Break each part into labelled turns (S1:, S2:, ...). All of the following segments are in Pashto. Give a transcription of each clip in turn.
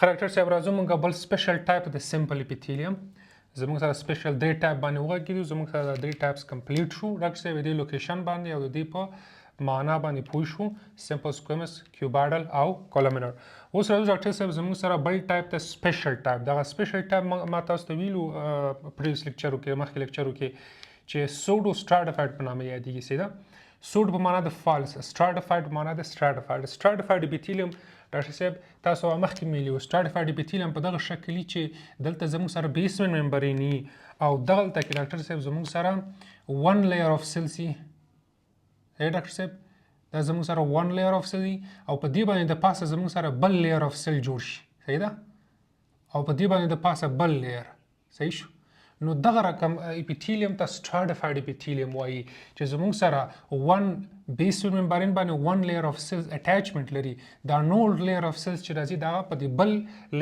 S1: خراکټر صاحب راځو مونږ بل سپیشل ټایپ د سمپل اپیثیلیوم زموږ سره سپیشل 3 ټایپ باندې وغږیږو زموږ سره 3 ټایپس کمپلیټ شو ډاکټر صاحب دې لوکیشن باندې او دې په معنا باندې پوه شو سمپل سکویمس کیوبایډل او کولمنر اوس راځو ډاکټر صاحب زموږ سره بل ټایپ ته سپیشل ټایپ دا سپیشل ټایپ ما تاسو ته ویلو پریویس لیکچرو کې مخکې لیکچرو کې چې سوډو سټراتیفاید په نامه یادېږي سیده سوډ په معنا د فالس سټراتیفاید په معنا د سټراتیفاید اپیثیلیوم ډاکټر صاحب تاسو مخکې ویلي وو سټراتیفاید اپیثیلیوم په دغه شکل چې دلته زموږ سره بیسمنټ ممبرین او دلته کې ډاکټر صاحب زموږ سره 1 layer of cells ډاکټر صاحب دا زموږ سره 1 layer of cell او په دې باندې د پاسه زموږ سره بل layer of cell جوړ شي صحیح ده او په دې باندې د پاسه بل layer صحیح شو نو دغه رقم اپیثیلیوم ته سټراتیفاید اپیثیلیوم وایي چې زموږ سره 1 بیسمنټ ممبرین باندې 1 layer of cells اٹیچمنټ لري دا نور layer of cells چې راځي دا په دې بل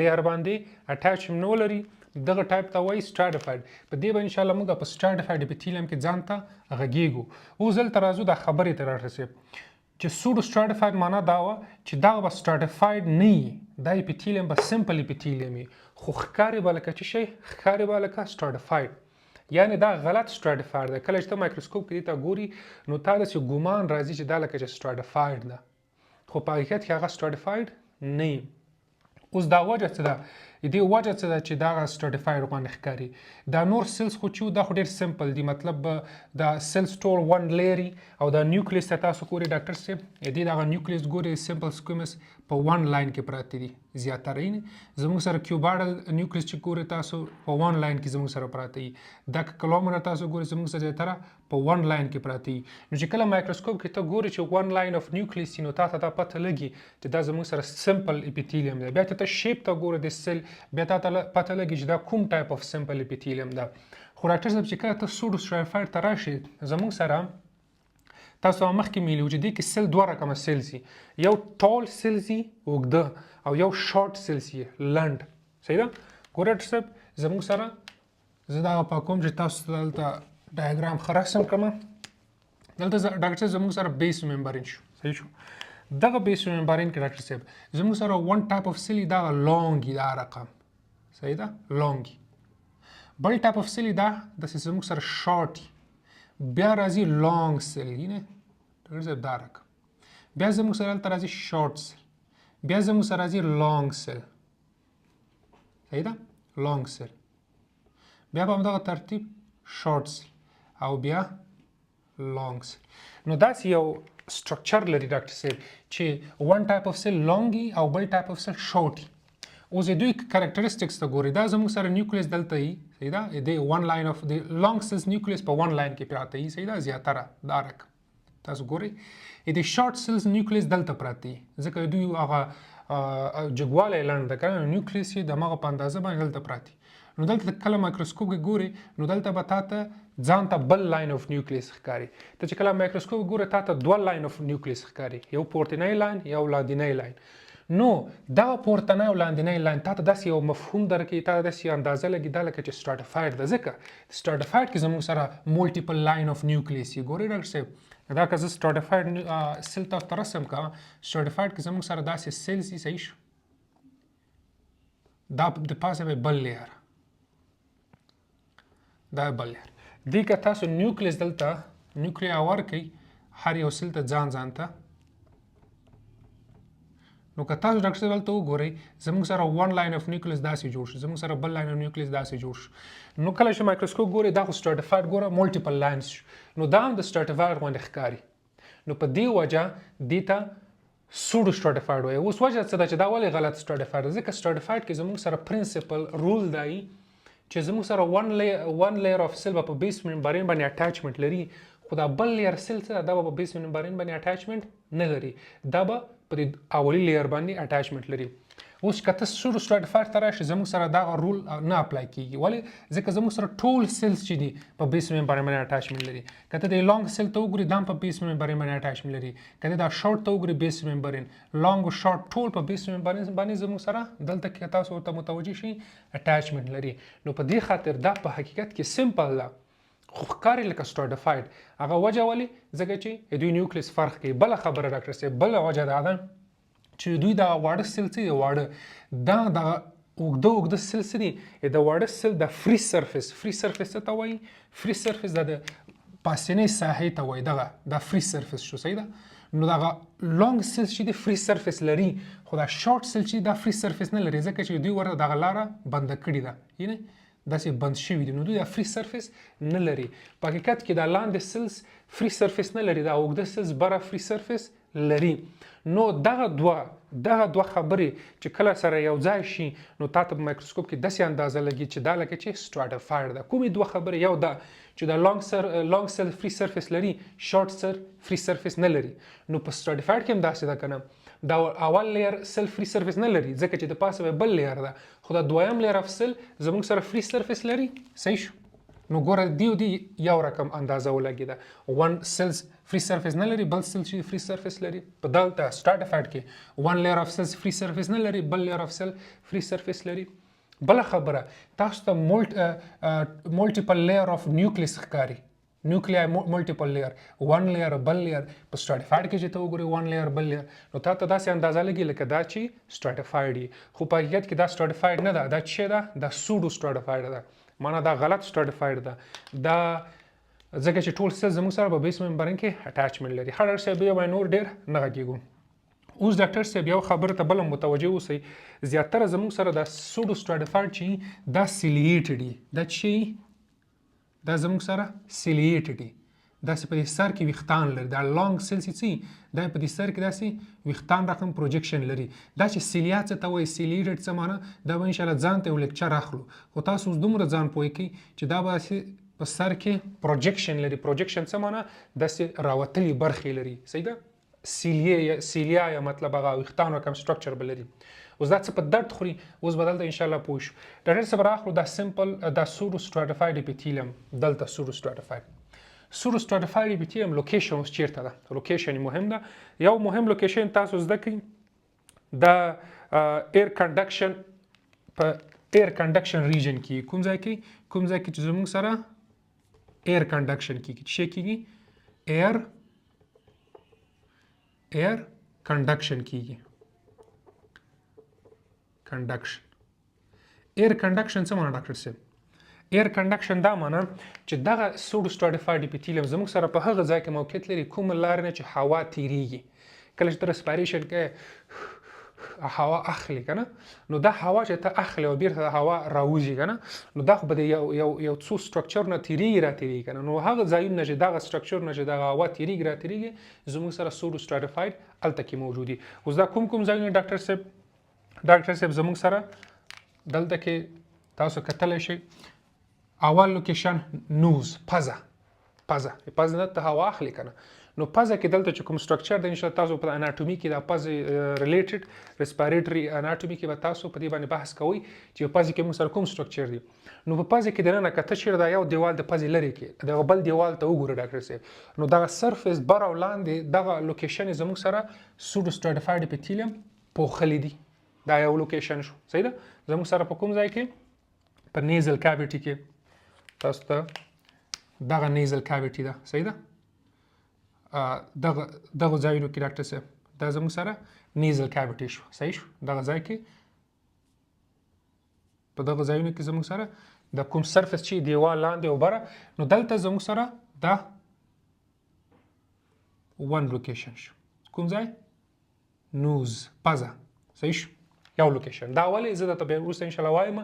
S1: layer باندې اٹیچمنټ نه لري دغه ټایپ ته وایي سټراتیفاید په دې باندې ان شاء الله موږ په سټراتیفاید اپیثیلیوم کې ځان ته غږیږو اوس دلته راځو دا خبرې ته راځي چې سوډو سټراتیفاید معنا دا و چې دا به سټراتیفاید نه وي دا اپیثیلیوم به سمپل اپیثیلیوم وي خو ښکاري به لکه څه شی ښکاري به لکه سټراتیفاید یعنی دا غلط سټراتیفاید ده کله چې ته مایکروسکوپ کې دې ته ګوري نو تا داسې ګومان راځي چې دا لکه چې سټراتیفاید ده خو په حقیقت کې هغه سټراتیفاید نه وي اوس دا وجه څه ده دې وجه څه ده چې دا سټراتیفاید باندې ښکاري دا نور سیلز خو چې دا خو ډېر سمپل دي مطلب دا سیلز ټول 1 لیري او دا نیوکلیس ته تاسو ګورئ ډاکټر صاحب دې دغه نیوکلیس ګورئ سمپل سکویمس په 1 لاین کې پراته دي زیاتره یې زموږ سره کیوبایډل نیوکلیس چې ګورئ تاسو په 1 لاین کې زموږ سره پراته دي دا کولومنر تاسو ګورئ زموږ سره زیاتره په 1 لاین کې پراته دي نو چې کله مایکروسکوپ کې ته ګورئ چې 1 لاین اف نیوکلیس نو تاسو ته پته لګي چې دا زموږ سره سمپل اپیثیلیوم دی بیا ته شیپ ته ګورئ د سیل بیا ته پته لګي چې دا کوم ټایپ اف سمپل اپیثیلیوم ده خو ډاکټر صاحب چې کله ته سوډو سټراتیفاید ته راشي زموږ سره تاسو مخکې ویلي وو چې دې کې سیل دوه رقمه سیلز دي یو ټال سیلز دي اوږده او یو شارټ سیلز دي لنډ صحیح ده ګوره ډاکټر صاحب زموږ سره زه دغه پاک کوم چې تاسو ته دلته ډایګرام ښه رسم کړم دلته ډاکټر صاحب زموږ سره بیس ممبرین شو صحیح شو دغه بیس ممبرین کې ډاکټر صاحب زموږ سره 1 ټایپ اف سیل دغه لونګ دا رقم صحیح ده لونګ بل ټایپ اف سیل دا د زموږ سره شارټ بیا راځي لونګ سیل نه ډاکټر صاحب دا رقم بیا زموږ سره دلته راځي شارټ سیل بیا زموږ سره راځي لونګ سیل صحیح ده لونګ سیل بیا په همدغه ترتیب شارټ سیل او بیا لونګ سیل نو داسې یو سټرکچر لري ډاکټر صاحب چې 1 ټایپ اف سیل لونګي او بل ټایپ اف سیل شارټي اوس د دوی کریکټریسټکس ته ګورئ دا زموږ سره نیوکلیس دلته وي صحیح ده د 1 لاین اف د لونګ سیلز نیوکلیس په 1 لاین کې پراته وي صحیح ده زیاتره دا رقم تاسو ګورئ د شارټ سیلز نیوکلیس دلته پراته وي ځکه دوی هغه جګوالی لنډ ده که نیوکلیس یې د هغه په اندازه باندې دلته پراته نو دلته کله مایکروسکوپ کې ګورئ نو دلته به تاته ځان ته بل لاین اف نیوکلیس ښکاري ته چې کله مایکروسکوپ ګورئ تاته 2 لاین اف نیوکلیس ښکاري یو پورتنی لاین یو لاندنی لاین نو دا پورتنی او لاندنی لاین تاته داسې یو مفهوم درکوي تاته داسې اندازه لګي دا لکه چې سټراتیفاید ده ځکه سټراتیفاید کې زموږ سره مولټیپل لاین اف نیوکلیس وي ګورئ ډاکټر صاحب دا که زه سټراتیفاید سیل تاسو ته رسم کړم سټراتیفاید کې زموږ سره داسې سیلز دي صحیح شو دا د پاسه به بل لیر دا بل لیر دې که تاسو نیوکلیس دلته نیوکلیا ورکئ هر یو سیل ته ځان ځان ته نو که تاسو ډاکټر صاحب دلته وګورئ زموږ سره 1 لاین اف نیوکلیس داسې جوړ شو زموږ سره بل لاین اف نیوکلیس داسې جوړ شو نو کله چې مایکروسکوپ ګورئ دا خو سټراتیفاید ګوره مولټیپل لاینز شو نو دا هم د سټراتیفاید باندې ښکاري نو په دې وجه دې ته سوډو سټراتیفاید وایي اوس وجه څه ده چې دا ولې غلط سټراتیفاید ده ځکه سټراتیفاید کې زموږ سره پرنسپل رول دی چې زموږ سره 1 layer of cell په بیس ممبرین باندې اٹیچمنټ لري خو دا بل لیر سیل څه دا په بیس ممبرین باندې اٹیچمنټ نه لري دا به په اولي لیر باندې اٹیچمنټ لري اوس که ته سوډو سټراتیفاید ته راشي زموږ سره دا رول نه اپلای کیږي ولې ځکه زموږ سره ټول سیلز چې دي په بیس ممبرین باندې اٹیچمنټ لري که ته د لونګ سیل ته وګورې دا په بیس ممبرین باندې اٹیچمنٹ لري که ته دا شارټ ته وګورې بیس ممبرین لونګ او شارټ ټول په بیس ممبرین باندې زموږ سره دلته کې تاسو ته متوجي شئ اٹیچمنٹ لري نو په دې خاطر دا په حقیقت کې سمپل ده خو ښکاري لکه سټراتیفاید هغه وجه ولې ځکه چې دوی نیوکلیس فرق کوي بله خبره ډاکټر صاحب بله وجه دا ده چې دوی دغه واړه سیل څه دي واړه دا دغه اوږده سیل څه دي د واړه سیل د فری سرفیس څه ته وایي فری سرفیس د پاسنۍ ساحې ته وایي دغه دا فری سرفیس شو صحیح ده نو دغه لانګ سیل چې د فری سرفیس لري خو دا شارټ سیل چې دا فری سرفیس نه لري ځکه چې دوی ورته دغه لاره بنده کړې ده یعنی داسې بند شوي دي نو دوی دا فری سرفیس نه لري په حقیقت کې دا لاندې سیلز فری سرفیس نه لري دا اوږده سیلز بره فری سرفیس لري نو دغه دوه خبرې چې کله سره یو ځای شي نو تاسو په مایکروسکوپ کې داسې اندازه لګي چې دا لکه چې سټراټیفاید ده کومې دوه خبرې یو دا چې دا لانګ سیل فری سرفیس لري شارټ سیل فری سرفیس نه لري نو په سټراټیفاید کې هم داسې ده کنه دا اول لیر سیل فری سرفیس نه لري ځکه چې د پاسه بل لیر ده خو دا دویم لیر اف سیل زموږ سره فری سرفیس لري صحیح شو نو ګوره دی یو رقم اندازه ولګیده ون سیلز فری سرفیس نه لري بل سیل چې فری سرفیس لري په دلته سټراټیفاید کې ون لیر اف سیلز فری سرفیس نه لري بل لیر اف سیل فری سرفیس لري بل خبره تاسو ته مولټیپل لیر اف نیوکلیس ښکاري نیوکلیای ملټیپل لیر ون لیر بل لیر په سټراټیفاید کې چې ته وګورې ون لیر بل لیر نو تا ته داسې اندازه لګي لکه دا چې سټراټیفاید وي خو په حقیقت کې دا سټراټیفاید نه ده دا چې ده دا سوډو سټراټیفاید ده معنا دا غلط سټراټیفاید ده دا ځکه چې ټول سیل زموږ سره په بیس ممبرین کې اټاچمنټ لري ډاکټر صاحب بیا نور ډېر نه غږیږو اوس ډاکټر صاحب یو خبره ته بل متوجه اوسئ زیاتره زموږ سره دا سوډو سټراټیفاید چې دا سیلیټډ دي دا چې دا زموږ سره سیلیټډ دي داسې په دې سر کې ویښتان لري دا لانګ سیل چې دا په دې سر کې داسې ویښتان رقم پروجیکشن لري دا چې سیلیا څه ته وایي سیلیټډ څه معنا دا به انشاءالله ځان ته یو لیکچر اخلو خو تاسو اوس دومره ځان پوه کړئ چې دا به په سر کې پروجیکشن لري پروجیکشن څه معنا داسې راوتلي برخې لري صحیح ده سیلیا یا مطلب هغه ویښتان رقم سټرکچر به لري اوس دا څه په درد خوري اوس به دلته انشاءالله پوه شو ډاکټر صاحب راخلو دا سمپل دا سوډو سټراټیفاید اپیتیلیم دلته سوډو سټراټیفاید اپیتیلیم لوکیشن اوس چیرته ده لوکیشن مهم ده یو مهم لوکیشن تاسو زده کړئ دا ایر کنډکشن په ایر کنډکشن ریجن کې کوم ځای کې چې زموږ سره ایر کنډکشن کې څه کېږي ایر کنډکشن کېږي ایر کنډکشن څه معنا ډاکټر صاحب ایر کنډکشن دا معنا چې دغه سوډو سټراټیفاید اپیتیلیم زموږ سره په هغه ځای کې موقعیت لري کوم لار نه چې هوا تیریږي کله چې ریسپایریشن کې هوا اخلي کنه نو دا هوا چې ته اخلي او بیرته هوا راوځي کنه نو دا خو به یو څو سټرکچر نه تیریږي کنه نو هغه ځایونه چې دغه سټرکچر نه چې دغه هوا تیریږي زموږ سره سوډو سټراټیفاید الته کې موجود دي اوس دا کوم ځایونه ډاکټر صاحب زموږ سره دلته کې تاسو کتلی شئ اول لوکیشن نوز پزه ته هوا اخلي کنه نو پزه کې دلته چې کوم سټرکچر د انشاءالله تاسو په اناټومي کې د پزه ریلیټډ ریسپیریټري اناټومي کې به تاسو په دې باندې بحث کوئ چې پزه کې موږ سره کوم سټرکچر دي نو په پزه کې دننه کته چیرې دا یو دیوال د پزې لري کې د بل دیوال ته وګوره ډاکټر صاحب نو دغه سرفیس بر او لاندې دغه لوکیشن زموږ سره سوډو سټراټیفاید اپیتیلیم پوښلي دي دا یو لوکیشن شو صحیح ده زموږ سره په کوم ځای کې په نیزل کاویټي کې تاسو ته دغه نیزل کاویټي ده صحیح ده دغه ځایونو کې ډاکټر صاحب دا زموږ سره نیزل کاویټي شو صحیح شو دغه ځای کې په دغه ځایونو کې زموږ سره د کوم سرفیس چې دیوال لاندې او بره نو دلته زموږ سره دا ون لوکیشن شو کوم ځای نوز پزه صحیح شو یو لوکیشن دا ولې زه درته بیا وروسته انشاءالله وایم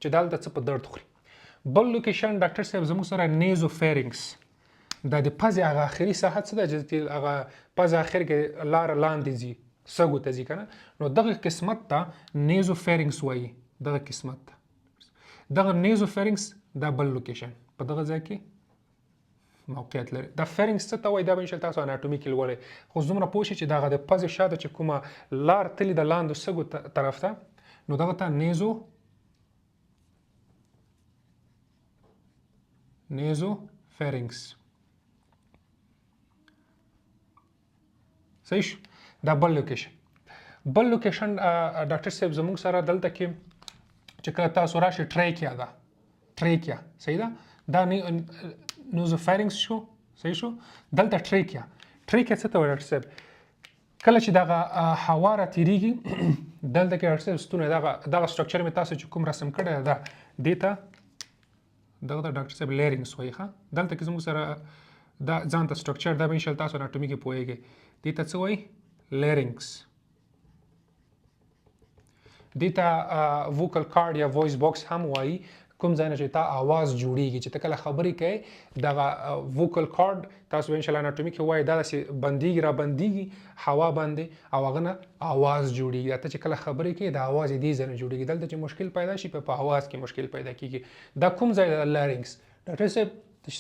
S1: چې دلته څه په درد خوري بل لوکیشن ډاکټر صاحب زموږ سره نیزو فیرنګس دا د پزې هغه اخري ساحه څه ده چې هغه پزه اخر کې لاره لاندې ځي سږو ته ځي که نه نو دغه قسمت ته نیزو فیرنګس وایي دغه قسمت ته دغه نیزو فیرنګس دا بل لوکیشن په دغه ځای کې موقعیت لري دا فیرنګس څه ته وایي دا به انشاءالله تاسو اناټومي کې لولئ خو دومره پوه شئ چې دغه د پزې شاته چې کومه لار تلي د لاندو سږو طرف ته نو دغه ته نیزو فیرنګس صحیح شو دا بل لوکیشن ډاکټر صاحب زموږ سره دلته کې چې کله تاسو راشئ ټریکیا صحیح ده دا نوزوفیرنګس شو صحیح شو دلته ټریکیا څه ته وایي ډاکټر صاحب کله چې دغه هوا را تیریږي دلته کې ډاکټر صاحب ستونه دغه سټرکچر مې تاسو چې کوم رسم کړی ده دې ته دغه ته ډاکټر صاحب لیرینګس وایي ښه دلته کې زموږ سره دا ځان ته سټرکچر دا به انشاءالله تاسو اناټومي کې پوهیږئ دې ته څه وایي لیرینګس دې ته ووکل کارډ یا وایس باکس هم وایي کوم ځای نه چې تا आवाज جوړیږي چې ته کله خبرې کوې دغه ووکل کارډ تاسو به انشاءالله اناټومي کې وایي دا داسې بندیږي را بندیږي هوا باندې او هغه نه आवाज جوړیږي ته چې کله خبرې کوې د आवाज یې دې ځای نه جوړیږي دلته چې مشکل پیدا شي په आवाज کې مشکل پیدا کیږي دا کوم ځای د لیرینګس ډاکټر صاحب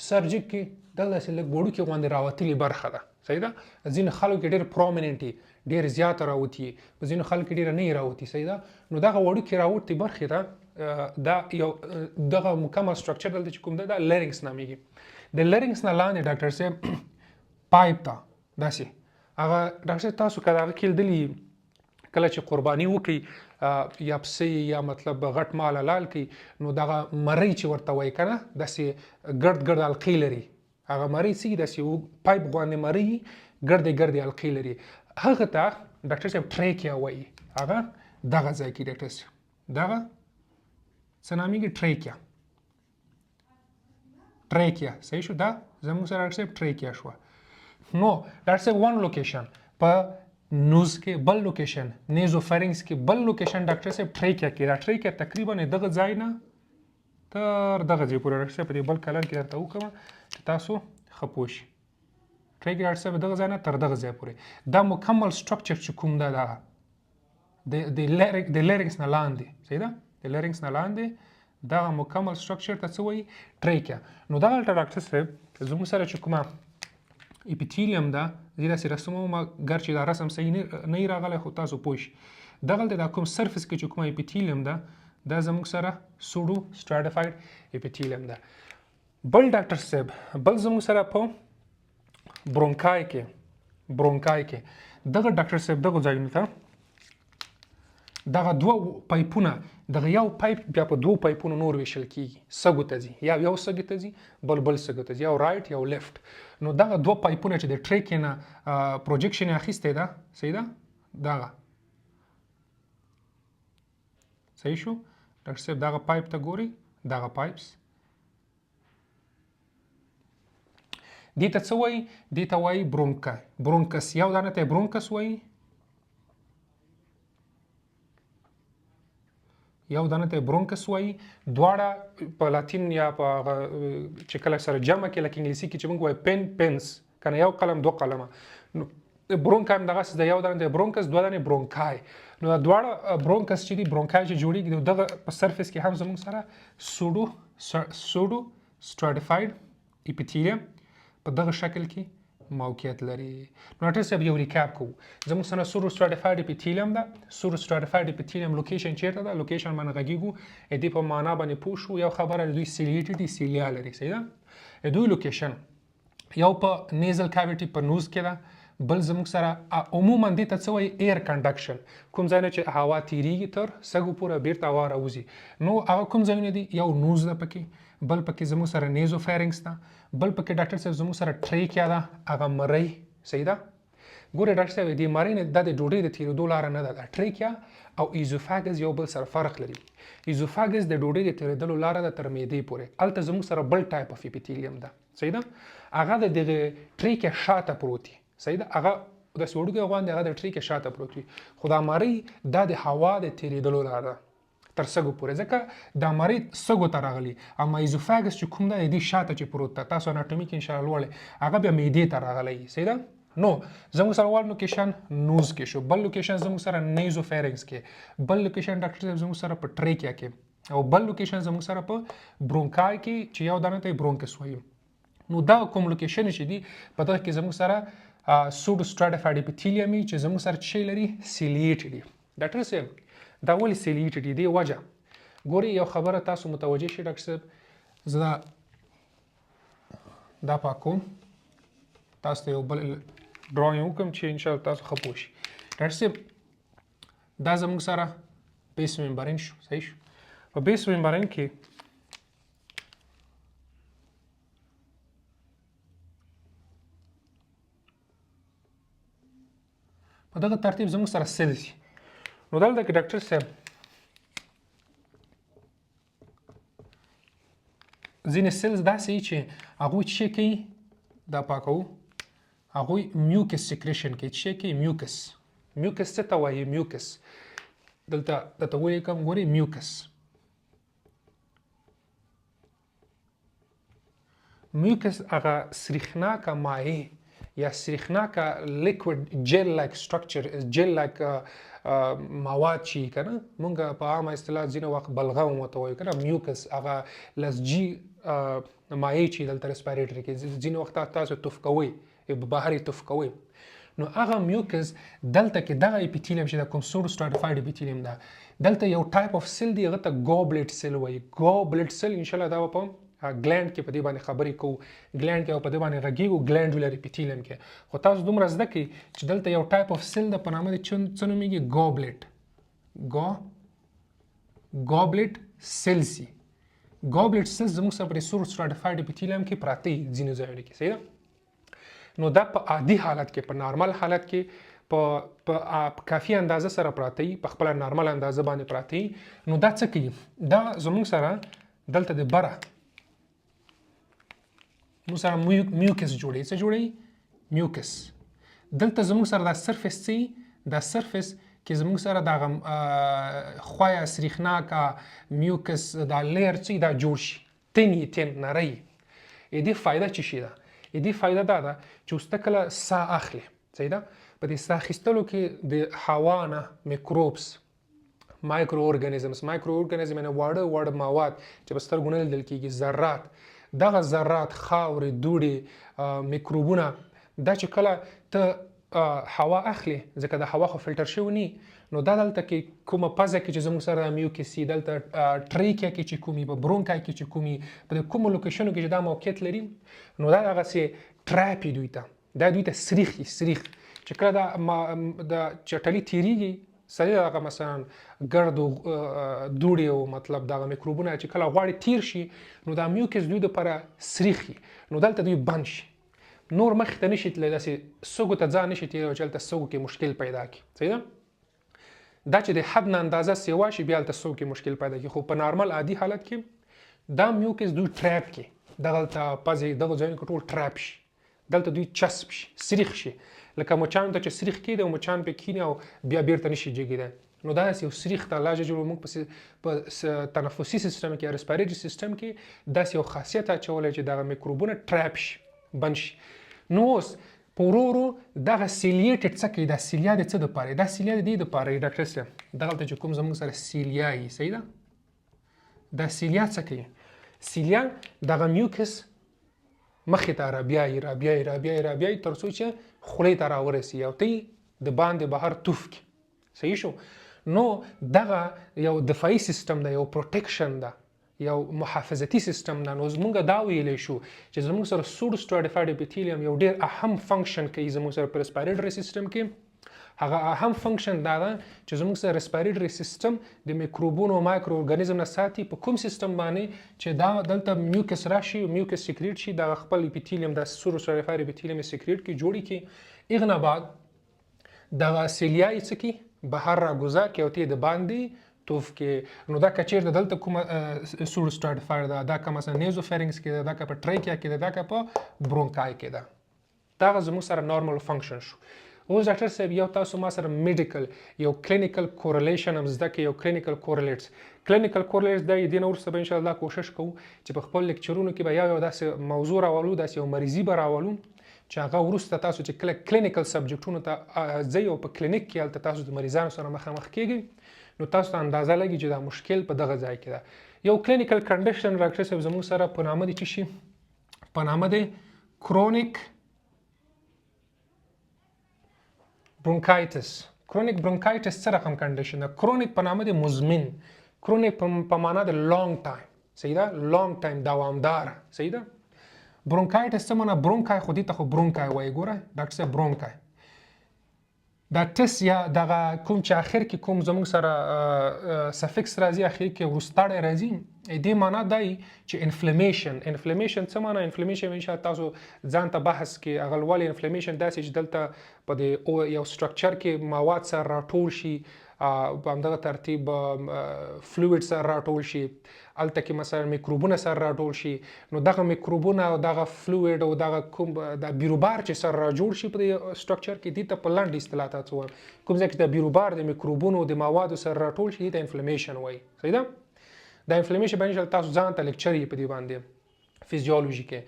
S1: سرجیک کې دلته لږ وړوکې غوندې راوتلې برخه ده صحیح ده ځینې خلکو کې ډېر پرومیننټ ډېر زیاته راوتي په ځینو خلکو کې ډېره نه راوتي صحیح ده نو دغه وړوکې راوتې برخې ته دا یو دغه مکمل سټرکچر دلته چې کوم ده دا لیرینګس نامیږي د لیرینګس نه لاندې ډاکټر صاحب پایپ ته داسې هغه ډاکټر صاحب تاسو که هغه کې لیدلي کله چې قرباني وکړي یا پسې یا مطلب غټ مال حلال کړي نو دغه مرۍ چې ورته وایي که نه داسې ګرد ګرد حلقې لري هغه مرۍ څه داسې پایپ غوندې مرۍ ګردې ګردې حلقې لري هغه ته ډاکټر صاحب ټریکیا وایي هغه دغه ځای کې ډاکټر صاحب دغه څه نامیږي ټریکیا صحیح شو دا زموږ سره ډاکټر صاحب ټریکیا شوه نو ډاکټر صاحب ون لوکیشن په نوز کې بل لوکیشن نیزوفرینګس کې بل لوکیشن ډاکټر صاحب ټریکیا کې دا ټریکیا تقریبا دغه ځای نه تر دغه ځای پورې ډاکټر صاحب په دې بل کلر کې درته وکړم چې تاسو ښه پوه شئ ټریکیا ډاکټر صاحب دغه ځای نه تر دغه ځای پورې دا مکمل سټرکچر چې کوم ده دغه د لیرینګس نه لاندې صحیح ده د لیرینګس نه لاندې دغه مکمل سټرکچر ته څه وایي ټریکیا نو دغه ډاکټر صاحب زموږ سره چې کومه اپیتیلیم ده زه داسې رسموم ګر چې دا رسم صحیح نه وي راغلی خو تاسو پوه شئ دغلته دا کوم سرفس کې چې کومه اپیتیلیم ده دا زموږ سره سوډو سټراټیفاید اپیتیلیم ده بل ډاکټر صاحب بل زموږ سره په برونکای کې دغه ډاکټر صاحب دغه ځایونو ته دغه دوه پایپونه دغه یو پایپ بیا په دوه پایپونو نور ویشل کیږي سږو ته ځي یا یو سږي ته ځي بل سږو ته ځي یو رایټ یو لیفت نو دغه دوه پایپونه چې د ټریکې نه پروجیکشن یې اخیستی ده صحیح ده دغه صحیح شو ډاکټر صاحب دغه پایپ ته ګوري دغه پایپس دې ته څه وایي دې ته وایي برونکس یو دانه ته برونکس وایي یو دانه ته برونکس وایي دواړه په لاتین یا په چې کله سره جمع کې لکه انګلیسي کې چې موږ وایو پنس کنه یو قلم دوه قلمه نو برونکای هم دغسې د یو دانه د برونکس دوه دانې برونکای نو دا دواړه برونکس چې دي برونکای چې جوړېږي دغه په سرفس کې هم زموږ سره سوډو سټراټیفاید اپیتیلیم په دغه شکل کې موقعیت لري نو ډاکټر صاحب یو ریکاپ کوو زموږ سره سوډو سټراټیفاید اپیتیلیم ده سوډو سټراټیفاید اپیتیلیم لوکیشن چیرته ده لوکیشن باندې غږیږو دې په معنا باندې پوه شو یو خبره دوی سیلیټډ دي سیلیا لري صحیح ده دوی لوکیشن یو په نیزل کاویټي په نوز کې ده بل زموږ سره عموما دې ته څه وایي ایر کنډکشن کوم ځای نه چې هوا تیریږي تر سږو پورې بیرته هوا راوځي نو هغه کوم ځایونه دي یو نوز ده پکې بل پکې زموږ سره نیزوفیرنګس ده بل پکې ډاکټر صاحب زموږ سره ټریکیا ده هغه مرۍ صحیح ده ګوره ډاکټر صاحب دې مرۍ نه دا د ډوډۍ د تېرېدو لاره نه ده ټریکیا او ایزوفاګس یو بل سره فرق لري ایزوفاګس د ډوډۍ د تېرېدلو لاره ده تر معدې پورې هلته زموږ سره بل ټایپ اف اپیتیلیم ده صحیح ده هغه د دغه ټریکیا شاته پروت وي صحیح ده هغه داسې وړوکی غوندې هغه د ټریکیا شاته پروت وي خو دا مرۍ دا د هوا د تېرېدلو لاره ده تر سږو پورې ځکه دا مرۍ سږو ته راغلی اما ایزوفاګس چې کوم ده د دې شاته چې پروت ده تاسو اناټومي کې انشاءالله لوړئ هغه بیا معدې ته راغلی صحیح ده نو زموږ سره ول لوکیشن نوز کې شو بل لوکیشن زموږ سره نیزوفیرنګس کې بل لوکیشن ډاکټر صاحب زموږ سره په ټریکیا کې او بل لوکیشن زموږ سره په برونکای کې چې یو دانه ته برونکس وایو نو دا کوم لوکیشن چې دي په دغه کې زموږ سره سوډو سټراټیفاید اپیتیلیم چې زموږ سره څه لري سیلیټ دي ډاکټر صاحب دا ولې سیلیټ دي دې وجه ګوري یو خبره تاسو متوجه شئ ډاکټر صاحب زه دا پاکوم تاسو ته یو بل ډرایینګ وکړم چې انشاءالله تاسو ښه پوه شئ ډاکټر صاحب دا زموږ سره بیس ممبرین شو صحیح شو په بیس ممبرین کې په دغه ترتیب زموږ سره سیلز دي. نو دلته کې ډاکټر صاحب ځینې سیلز داسې وي چې هغوی څه کوي دا پاکوو هغوی میوکس سیکریشن کوي. څه کوي؟ میوکس. میوکس څه ته وایي؟ میوکس دلته درته ولیکم ګورئ میوکس. میوکس هغه سریښناکه مایع یا سریښناکه لیکوډ جیل لایک سټرکچر جیل لایک مواد چې کنه مونږ په عامه اصطلاح ځینې وخت بلغم ورته وایو کنه میوکس هغه لزجي مایع چې دلته ریسپیریټري کې ځینې وخت تاسو تف کوئ بهر تف کوئ نو هغه میوکس دلته کې دغه اپیتیلیم چې د کوم سور سټراتیفاید اپیتیلیم ده دلته یو ټایپ اف سیل دی هغه ته ګوبلیټ سیل وایي. ګوبلیټ سیل ان شاء الله دا په ګلانډ کې په دې باندې خبرې کوو ګلانډ کې او په دې باندې غږیږو ګلانډولر اپیتیلیم کې. خو تاسو دومره زده کړئ چې دلته یو ټایپ اف سیل د په نامه د څه نومیږي؟ ګوبلیټ. ګوبلیټ سیلز دي. ګوبلیټ سیلز زموږ سره په سور سټراتیفاید اپیتیلیم کې پراته دي ځینې ځایونو کې. صحیح ده؟ نو دا په عادي حالت کې په نارمل حالت کې په کافي اندازه سره پراته وي په خپله نارمل اندازه باندې پراته وي. نو دا څه کوي؟ دا زموږ سره دلته د بره موږ سره میوکس جوړوي. څه جوړوي؟ میوکس. دلته زموږ سره دا سرفیس څه دا سرفیس کې زموږ سره دغه خویه سریښناکه میوکس دا لیر څه دا جوړ شي تن نری. دې فایده څه شي ده؟ دې فایده دا ده چې اوس ته کله ساه اخلي صحیح ده په دې ساه اخیستلو کې د هوا نه میکروبس مایکرو ارګانیزمز یعنې واړه مواد چې په سترګو نه لیدل کېږي ذرات دغه ذرات خاورې دوړې میکروبونه دا چې کله ته هوا اخلي ځکه د هوا خو فلټر شوی نه نو دا دلته کې کومه پزه کې چې زموږ سره میوکس دي دلته ټریکیا کې چې کومي په برونکای کې چې کومي په کومو لوکیشنو کې چې دا موقعیت لري نو دا هغسې ټراپي دوی ته سریښ چې کله د چټلي تیریږي سړی هغه مثلا ګرد او دوړې او مطلب دغه میکروبونه چې کله غواړي تیر شي نو دا میوکس دوی دپاره سریښ نو دلته دوی بند شي نور مخې ته نشي تللی داسې سږو ته ځان نشي تېرولی چې هلته سږو کې مشکل پیدا کړي. صحیح ده؟ دا چې د حد نه اندازه سیوا شي بیا هلته سږو کې مشکل پیدا کړي. خو په نارمل عادي حالت کې دا میوکس دوی ټراپ کړي دغلته پزې دغه ځایونو کې ټول ټراپ شي دلته دوی چسب شي سریښ شي لکه مچانو ته چې سریښ کېږي او مچان پې کښېني او بیا بیرته نشي جګېدی نو دا داسې یو سریښ ته الله جل موږ په تنفسي سیستم کې یا ریسپیریټري سیستم کې داسې یو خاصیت اچولی چې دغه میکروبونه ټراپ شي بند شي. نو اوس په ورو ورو دغه سیلیټډ څه کوي دا سیلیا د څه دپاره دا سیلیا د دې دپاره ډاکټر صاحب دغلته چې کوم زموږ سره سیلیا وي صحیح ده دا سیلیا څه کوي سیلیا دغه میوکس مخې ته رابیایي تر څو چې خولې ته راورسي او ته د باندې بهر توف کړي. صحیح شو؟ نو دغه یو دفاعي سیستم ده یو پروټیکشن ده یو محافظتي سیستم ده. نو زمونږ دا ویلی شو چې زمونږ سره سوډو سټراتیفاید اپیتیلیم یو ډېر اهم فنکشن کوي زمونږ سره په ریسپیریټري سیستم کې. هغه اهم فنکشن دا ده چې زموږ سره ریسپیریټري سیستم د میکروبونو او مایکرو ارګانیزم نه ساتي په کوم سیستم باندې چې دا دلته میوکس راشي میوکس سیکریټ شي د خپل اپیتیلیم د سورو سټراتیفاید اپیتیلیم سیکریټ کې جوړي کې اغه نه بعد دغه سیلیای څه کې بهر راګذار کې او ته د باندې توف کې نو دا کچیر دلته کومه سورو سټراتیفاید دا که مثلا نیزوفارینکس کې دا که په ټریکیا کې دا که په برونکای کې دا زموږ سره نارمل فنکشن شو. اوس ډاکټر صاحب یو تاسو ما سره میډیکل یو کلینیکل کورلیشن هم زده کړئ یو کلینیکل کورلیټس دا دې نه وروسته به انشاءالله کوشش کوو چې په خپل لیکچرونو کې به یو داسې موضوع راولو داسې یو مریضي به راولو چې هغه وروسته تاسو چې کله کلینیکل سبجیکټونو ته ځئ او په کلینیک کې هلته تاسو د مریضانو سره مخامخ کیږئ نو تاسو ته اندازه لګي چې دا مشکل په دغه ځای کې ده. یو کلینیکل کنډیشن ډاکټر صاحب زموږ سره په نامه د څه شي په نامه د کرونیک برونکایټس. کرونیک برونکایټس څه رقم کنډیشن ده؟ کرونیک په نامه د مزمن کرونیک په معنا د لانګ ټایم صحیح ده لانګ ټایم دوامداره صحیح ده. برونکایټس څه معنا برونکای خو دې ته خو برونکای وایي ګوره ډاکټر صاحب برونکای دا ټس یا دغه کوم چې اخر کې کوم زموږ سره سفکس راځي اخر کې وروستاړی راځي دې معنا دی چې انفلیمیشن څه معنا انفلیمیشن ان شاء الله تاسو ځان ته بحث کې اغلوالی انفلیمیشن داسې چې دلته په دې یو سټرکچر کې مواد سره راټول شي په همدغه ترتیب فلویډ سره راټول شي هلته کې مثلا میکروبونه سره راټول شي نو دغه میکروبونه او دغه فلویډ او دغه کوم د بیروبار چې سره راجوړ شي په دې سټرکچر کې دې ته په لنډ اصطلاح تاسو وایم کوم ځای کې د بیروبار د میکروبونو د موادو سره راټول شي د انفلیمیشن وایي صحیح ده د انفلیمیشن باندې تاسو ځان ته لیکچر یې په دې باندې فزیولوژي کې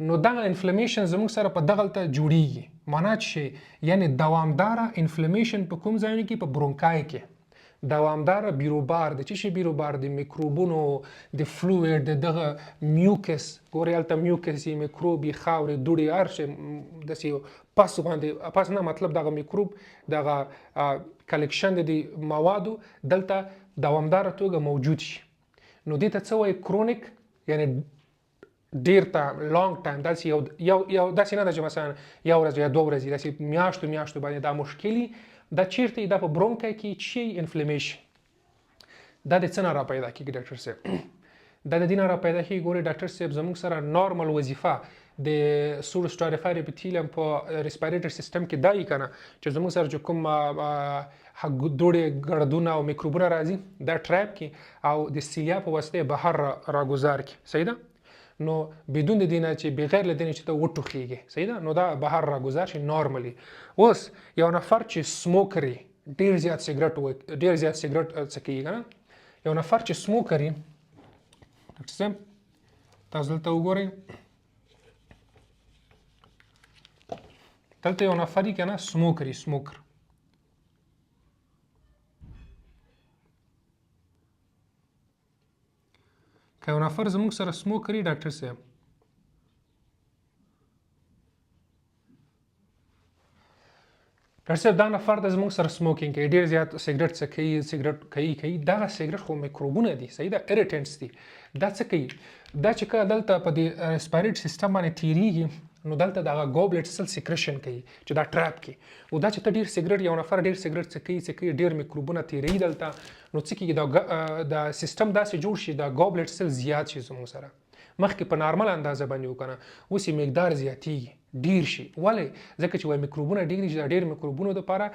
S1: نو دغه انفلیمیشن زموږ سره په دغه ته جوړیږي معنا چې یعنی دوامداره انفلیمیشن په کوم ځایونو کې په برونکای کې دوامداره بیروبار د چی بیروبار د میکروبونو د فلویډ دغه میوکس ګوري الته میوکس میکروبي خاورې دوړي هر داسې پاس باندې پاس نه مطلب دغه میکروب دغه کلیکشن د موادو دلته دوامداره توګه موجود شي نو دې ته څه وایي کرونیک یعنی ډیر ټایم لانګ ټایم داسې یو داسې نه ده چې مثلا یو ورځ یا دوه ورځې داسې میاشتو باندې دا مشکلي دا چیرته دا په برونکای کې چې انفلیمیشن دا د څه نه را پیدا کېږي ډاکټر صاحب دا د دې نه را پیدا کېږي ګوري ډاکټر صاحب زموږ سره نارمل وظیفه د سور سټراتیفایر اپیتیلیم په ریسپیریټر سیستم کې دا یې کنه چې زموږ سره چې کوم دوړې ګردونه او میکروبونه راځي دا ټریپ کې او د سیلیا په واسطه بهر راګذار کې صحیح ده نو بدون د دینه چې بغیر له دینه چې ته وټوخیږي صحیح ده نو دا بهر راګذار شي نارمالي اوس یو نفر چې سموکري ډیر زیات سیګریټ څکوي کنه یو نفر چې سموکري ډاکټر صاحب تاسو دلته وګورئ دلته یو نفر کنه سموکر که یو نفر زموږ سره سموکري ډاکټر صاحب ډاکټر صاحب دا نفر د زموږ سره سموکینګ کوي ډېر زیات سیګریټ کوي دغه سیګریټ خو میکروبونه دي صحیح ده اریټنټس دي دا څه کوي دا چې کله دلته په دې ریسپیریټ سیستم باندې تیریږي نو دلته دغه ګوبلټ سل سیکریشن کوي چې دا ټریپ کوي او دا چې ته ډیر سیګریټ یو نفر ډیر سیګریټ څکوي ډیر میکروبونه تیری دلته نو څه کېږي دا سیستم داسې جوړ شي دا ګوبلټ سل زیات شي زموږ سره مخکې په نارمل اندازه باندې وکنه اوس یې مقدار زیاتیږي ډیر شي ولې ځکه چې وایي میکروبونه ډیر دي چې دا ډیر میکروبونو دپاره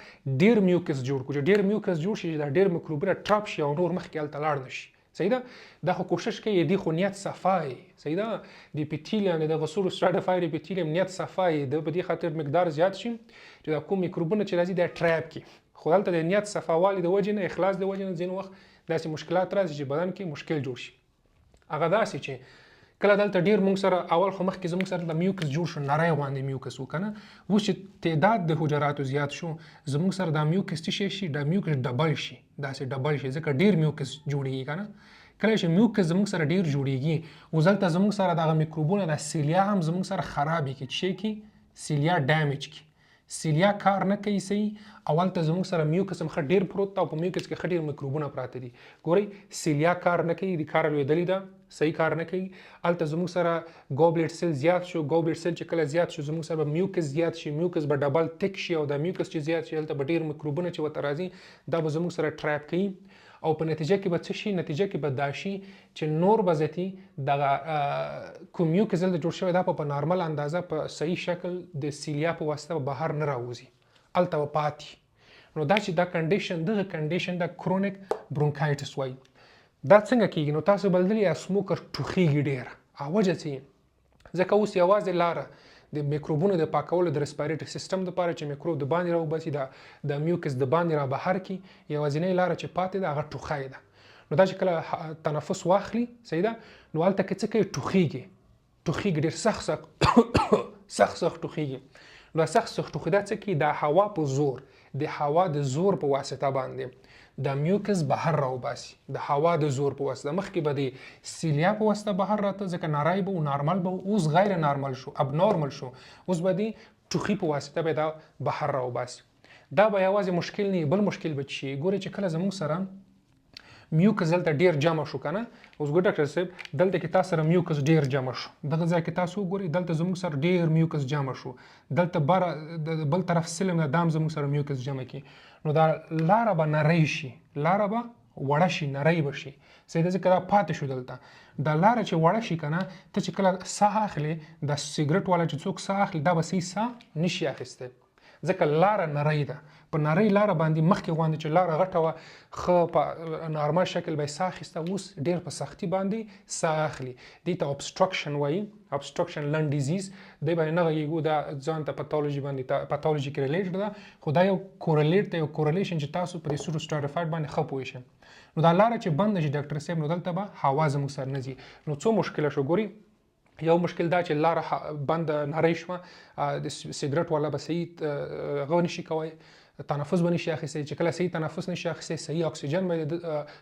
S1: ډیر میوکس جوړ کړو چې ډیر میوکس جوړ شي چې دا ډیر میکروبونه ټراپ شي او نور مخکې هلته لاړ نه شي صحیح ده دا خو کوشش کوي دی خو نیت صفای صحیح ده د اپیتیلیم د غسور سټراتیفایر اپیتیلیم نیت صفای د په دې خاطر مقدار زیات شي چې دا کوم میکروبونه چې راځي دا ټریپ کی خو دلته د نیت صفاوالي د وجې نه اخلاص د وجې نه ځین وخت داسې مشکلات راځي چې بدن کې مشکل جوړ شي هغه داسې چې کله دلته ډیر مونږ سره اول خو مخکې زموږ سره د میوکس جوړ شو نری غوندې میوکس وکنه اوس چې تعداد د حجراتو زیات شو زموږ سره د میوکس څه شي د میوکس ډبل شي داسې ډبل شي ځکه ډیر میوکس جوړیږي کنه کله چې میوکس زموږ سره ډیر جوړیږي او ځلته زموږ سره دغه میکروبونه د سیلیا هم زموږ سره خرابې کی چې کی سیلیا ډیمیج کی سیلیا کار نه کوي صحیح اول ته زموږ سره میوکس هم ډیر پروت او په میوکس کې ډیر میکروبونه پراته دي ګورئ سیلیا کار نه کوي د کار لویدلې ده صحیح کار نه کوي الته زموږ سره ګوبلټ سیل زیات شو ګوبلټ سیل چې کله زیات شو زموږ سره میوکس زیات شي میوکس به ډبل تک شي او د میوکس چې زیات شي الته به ډیر میکروبونه چې وته راځي دا به زموږ سره ټریپ کوي او په نتیجه کې به څه شي نتیجه کې به دا شي چې نور به ذاتي دغه کوم میوکس دلته جوړ شوی دا په نارمل اندازه په صحیح شکل د سیلیا په واسطه بهر نه راوځي الته به پاتې نو دا چې دا کنډیشن دغه کنډیشن د کرونیک برونکایټس وایي دا څنګه کېږي نو تاسو بلدلی سموکر ټوخیږي ډېره وجه څه ځکه اوس یوازې لاره د میکروبونو د پاکولو د ریسپیریټري سیستم دپاره چې میکروب د باندې راوباسي د میوکس د باندې را بهر کی یوازینۍ لاره چې پاتې ده هغه ټوخی ده نو دا چې کله تنفس واخلي صحیح ده نو هلته کې څه کوي ټوخیږي ډېر سخت ټوخیږي نو سخت ټوخېدا څه کوي د هوا په زور د هوا د زور په واسطه باندې د میوکس بهر راوباسي د هوا د زور په واسطه مخکې به د سیلیا په واسطه بهر راته ځکه نری به نارمل به اوس غیر نارمل شو اب نارمل شو اوس به د ټوخي په واسطه به دا بهر راوباسي دا به یوازې مشکل نه بل مشکل به شي ګوري چې کله زموږ سره میوکس دلته ډیر جمع شو کنه. اوس ګور ډاکټر صاحب دلته کې تاسو سره میوکس ډیر جمع شو، دغه ځای کې تاسو وګورئ دلته زموږ سره ډیر میوکس جمع شو، دلته بل طرف سلم نه دام زموږ سره میوکس جمع کی، نو دا لاره به نری شي، لاره به وړه شي، نری به شي. صحیح ده، ځکه دا پاتې شو دلته. دا لاره چې وړه شي کنه، ته چې کله ساه اخلي د سیګریټ والا چې څوک ساه اخلي دا به صحیح ساه نشي اخیستی، ځکه لاره نری ده. په نری لاره باندې مخکې غوندې چې لاره غټه وه ښه په نارمل شکل به یې ساه اخیسته، اوس ډېر په سختي باندې ساه اخلي. دې ته obstruction وایي، obstruction lung disease. دی باندې نه غږېږو، دا ځان ته پاتولوژي باندې پاتولوژي کې ریلیټډ ده، خو دا یو کوریلیټ دی، یو کوریلیشن چې تاسو په دې سورو سټاټیفایډ باندې ښه پوه شئ. نو دا لاره چې بنده شي ډاکټر صاحب، نو دلته به هوا زموږ سره نه ځي. نو څو مشکله شو ګوري. یو مشکل دا چې لاره بنده نری شوه، د سیګریټ والا به صحیح هغه نشي کوی، تنفس به نشي اخیستی. چې کله صحیح تنفس نشي اخیستی، صحیح اکسیجن به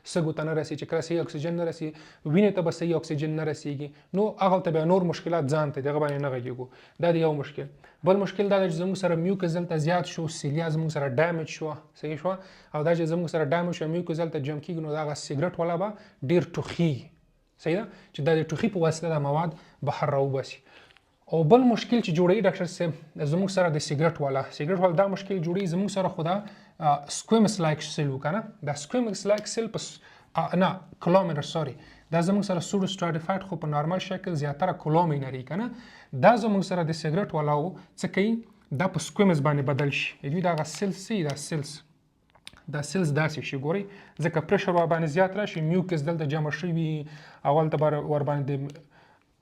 S1: سږو ته نه رسي. چې کله صحیح اکسیجن نه رسي، وینې ته به صحیح اکسیجن نه رسیږي، نو هغه ته بیا نور مشکلات ځان ته دغه باندې نه غږېږو. دا د یو مشکل. بل مشکل دا چې زموږ سره میوکس دلته زیات شو، سیلیا زموږ سره ډیمیج شو، صحیح شو. او دا چې زموږ سره ډیمیج شو، میوکس دلته جمع کیږي، نو دا هغه سیګریټ والا به ډیر ټوخیږي. صحیح ده، چې دا د ټوخي په واسطه د مواد بهر راوباسي. او بل مشکل چې جوړوي ډاکټر صاحب زموږ سره د سیګریټ والا دا مشکل جوړوي زموږ سره، خو دا سکویمس لایک سیل وکنه، دا سکویمس لایک سیل په نه کلومتر سوري، دا زموږ سره سورو سټاټیفایډ خو په نارمل شکل زیاتره کلومینري کنه، دا زموږ سره د سیګریټ والا څه کوي، دا په سکویمس باندې بدل شي. دوی دا سیلز سي، دا سیلز داسې شي ګورئ، ځکه پریشر ور باندې زیات راشي، میوکس دلته جمع شوي، اول ته ور باندې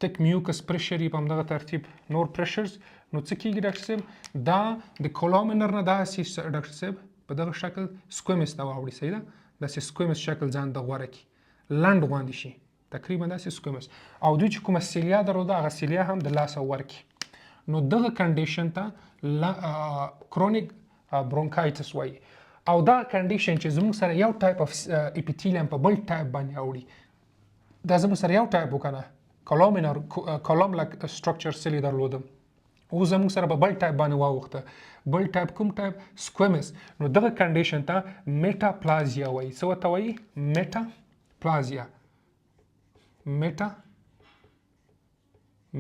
S1: تک میوکس پریشر په همدغه ترتیب نور پریشرز، نو څه کیږي ډاکټر صاحب، دا د کولومینر نه داسې ډاکټر صاحب په دغه شکل سکویمس ته واوړي. صحیح ده، داسې سکویمس شکل ځان د غوره کړي، لنډ غوندې شي تقریبا داسې سکویمس. او دوی چې کومه سیلیا درلوده هغه سیلیا هم د لاسه ورکړي. نو دغه کنډیشن ته کرونیک برونکایټس وایي. او دا کنډیشن چې زموږ سره یو ټایپ اف اپیتیلیم په بل ټایپ باندې اوړي، دا زموږ سره یو ټایپ وکنه کولومینر کولوم لک سټرکچر سلی درلوده، او زموږ سره په بل ټایپ باندې واوښته. بل ټایپ کوم ټایپ؟ سکویمس. نو دغه کنډیشن ته میټاپلازیا وایي. څه ورته وایي؟ میټاپلازیا.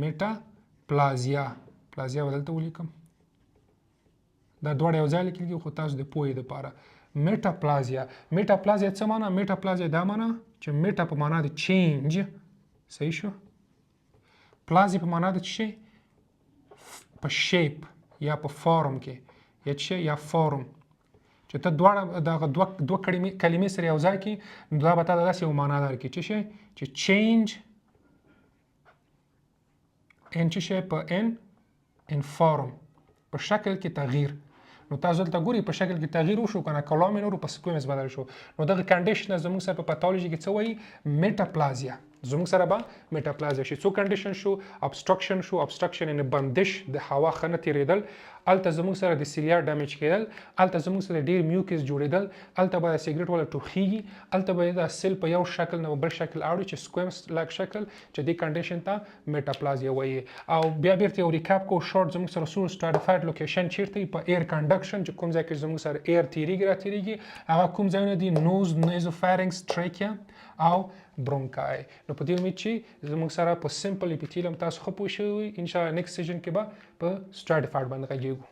S1: میټاپلازیا، پلازیا بدلته ولیکم، دا دواړه یو ځای لیکل کېږي، خو تاسو د پوهې دپاره. میټاپلازیا. میټاپلازیا څه معنا؟ میټاپلازیا دا معنا چې میټا په معنا د چینج، صحیح شو، پلازیا په معنا د څه شی، په شیپ یا په فارم کې، یا څه یا فارم، چې ته دواړه دغه دوه کلمې سره یو ځای کړي، نو دا به تا ته داسې یو معنا درکړي، څه شی چې چینج ان څه شی په ان فارم، په شکل کې تغییر. نو تاسو دلته ګورئ په شکل کې تغییر وشو کنه، کولومینر په سکویمس بدل شو. نو دغه کنډیشن زموږ سره په پاتولوژي کې څه وایي؟ میټاپلازیا. زموږ سره به میټاپلازیا شي. څو کنډیشن شو؟ ابسټرکشن شو، ابسټرکشن یعنې بندش، د هوا ښه نه تېرېدل، هلته زموږ سره د سیلیا ډیمیج کېدل، هلته زموږ سره ډېر میوکس جوړېدل، هلته به د سیګریټ والا ټوخیږي، هلته به دا سیل په یو شکل نه بل شکل اوړي چې سکویمس لایک شکل، چې دې کنډیشن ته میټاپلازیا وایي. او بیا بیرته یو ریکاپ کو شورټ، زموږ سره سور سټاټیفایډ لوکیشن چیرته په ایر کنډکشن، چې کوم ځای کې زموږ سره ایر تیریږي را تیریږي، هغه کوم ځایونه دي؟ نوز، نیزوفارینکس، ټریکیا او برونکای. نو په دې امید چې زموږ سره په سمپل اپیتیلیم تاسو ښه پوه شوي، انشاءالله نیکسټ سیشن کې به په سټاټیفایډ باندې غږیږو.